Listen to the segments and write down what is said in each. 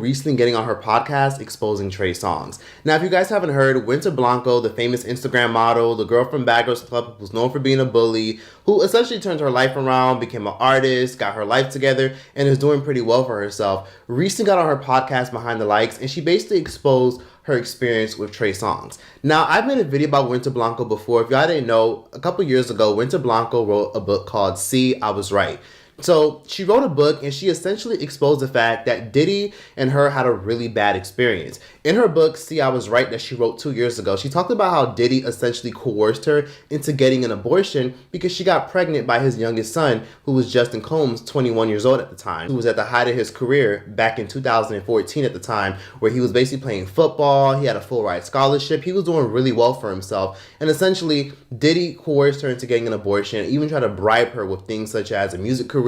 recently getting on her podcast exposing Trey Songz. Now, if you guys haven't heard, Winter Blanco, the famous Instagram model, the girl from Bad Girls Club who's known for being a bully, who essentially turned her life around, became an artist, got her life together, and is doing pretty well for herself, recently got on her podcast Behind the Likes, and she basically exposed her experience with Trey Songz. Now, I've made a video about Winter Blanco before. If y'all didn't know, a couple years ago, Winter Blanco wrote a book called See, I Was Right. So she wrote a book and she essentially exposed the fact that Diddy and her had a really bad experience. In her book, See, I Was Right, that she wrote 2 years ago, she talked about how Diddy essentially coerced her into getting an abortion because she got pregnant by his youngest son, who was Justin Combs, 21 years old at the time, who was at the height of his career back in 2014 at the time, where he was basically playing football, he had a full ride scholarship, he was doing really well for himself, and essentially Diddy coerced her into getting an abortion, even tried to bribe her with things such as a music career,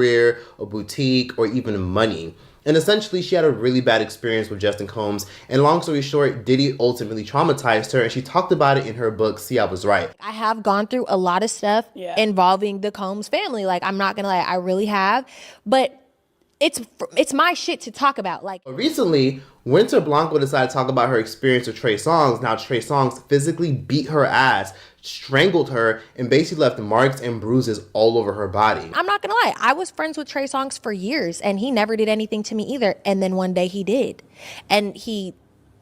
a boutique, or even money. And essentially, she had a really bad experience with Justin Combs. And long story short, Diddy ultimately traumatized her. And she talked about it in her book, See, I Was Right. I have gone through a lot of stuff involving the Combs family. Like, I'm not going to lie, I really have. But it's my shit to talk about. Like, recently, Winter Blanco decided to talk about her experience with Trey Songz. Now, Trey Songz physically beat her ass, strangled her, and basically left marks and bruises all over her body. I'm not gonna lie, I was friends with Trey Songz for years and he never did anything to me either. And then one day he did. And he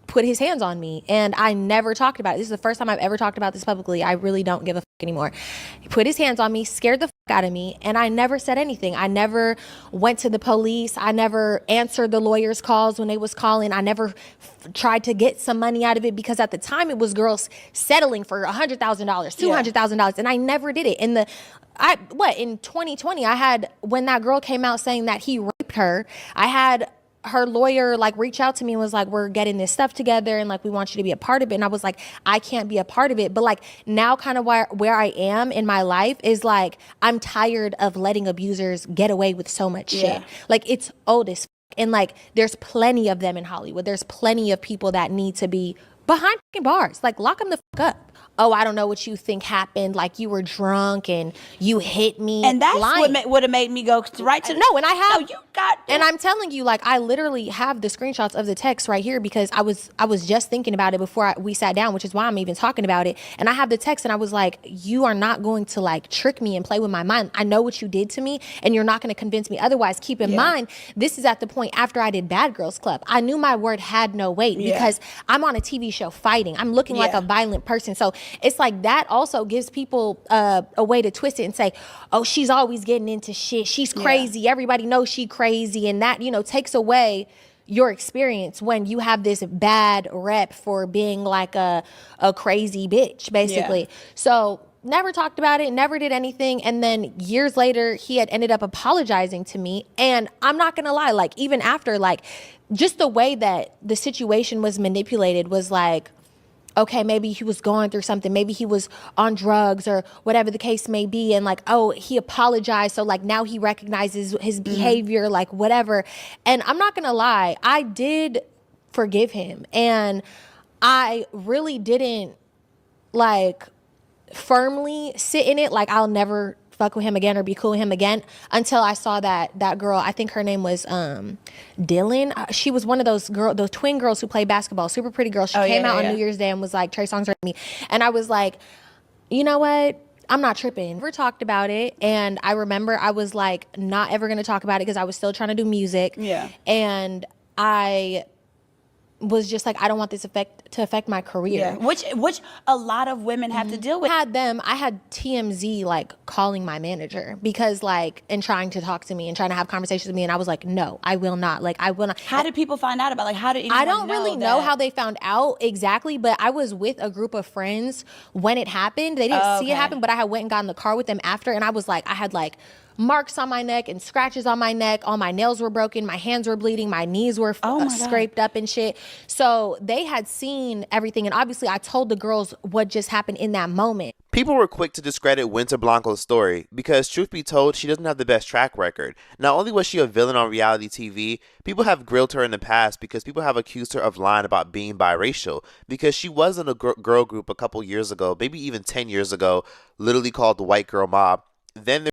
put his hands on me and I never talked about it. This is the first time I've ever talked about this publicly. I really don't give a fuck anymore. He put his hands on me, scared the fuck out of me, and I never said anything. I never went to the police. I never answered the lawyers' calls when they was calling. I never tried to get some money out of it because at the time it was girls settling for $100,000, $200,000, and I never did it. In 2020, I had, when that girl came out saying that he raped her, I had her lawyer like reach out to me and was like, we're getting this stuff together and like we want you to be a part of it. And I was like, I can't be a part of it. But like now kind of where I am in my life is like, I'm tired of letting abusers get away with so much shit. Like it's old as fuck. And like there's plenty of them in Hollywood. There's plenty of people that need to be behind fucking bars. Like lock them the fuck up. Oh, I don't know what you think happened. Like you were drunk and you hit me. And that's what would have made me go right to no. And I have. No, you got. And I'm telling you, like I literally have the screenshots of the text right here because I was just thinking about it before we sat down, which is why I'm even talking about it. And I have the text, and I was like, you are not going to like trick me and play with my mind. I know what you did to me, and you're not going to convince me otherwise. Keep in mind, this is at the point after I did Bad Girls Club. I knew my word had no weight because I'm on a TV show fighting. I'm looking like a violent person. So it's like that also gives people a way to twist it and say, oh, she's always getting into shit. She's crazy. Everybody knows she crazy. And that, takes away your experience when you have this bad rep for being like a crazy bitch, basically. So never talked about it, never did anything. And then years later, he had ended up apologizing to me. And I'm not going to lie, like even after, like just the way that the situation was manipulated was like, okay, maybe he was going through something. Maybe he was on drugs or whatever the case may be. And like, oh, he apologized. So like now he recognizes his behavior, like whatever. And I'm not going to lie, I did forgive him. And I really didn't like firmly sit in it. Like I'll never fuck with him again or be cool with him again until I saw that girl. I think her name was Dylan. She was one of those twin girls who played basketball, super pretty girl. She came out on New Year's Day and was like, Trey Songz hurt me. And I was like, you know what? I'm not tripping. Never talked about it. And I remember I was like, not ever going to talk about it because I was still trying to do music. Yeah. And I was just like, I don't want this to affect my career. Which a lot of women have to deal with. I had TMZ like calling my manager because like, and trying to talk to me and trying to have conversations with me. And I was like, no, I will not. Like, I will not. How did people find out about, like, how did anyone I don't really know how they found out exactly, but I was with a group of friends when it happened. They didn't see it happen, but I had went and got in the car with them after. And I was like, I had like marks on my neck and scratches on my neck. All my nails were broken. My hands were bleeding. My knees were scraped up and shit. So they had seen everything. And obviously I told the girls what just happened in that moment. People were quick to discredit Winter Blanco's story because, truth be told, she doesn't have the best track record. Not only was she a villain on reality TV, people have grilled her in the past because people have accused her of lying about being biracial because she was in a girl group a couple years ago, maybe even 10 years ago, literally called the White Girl Mob. Then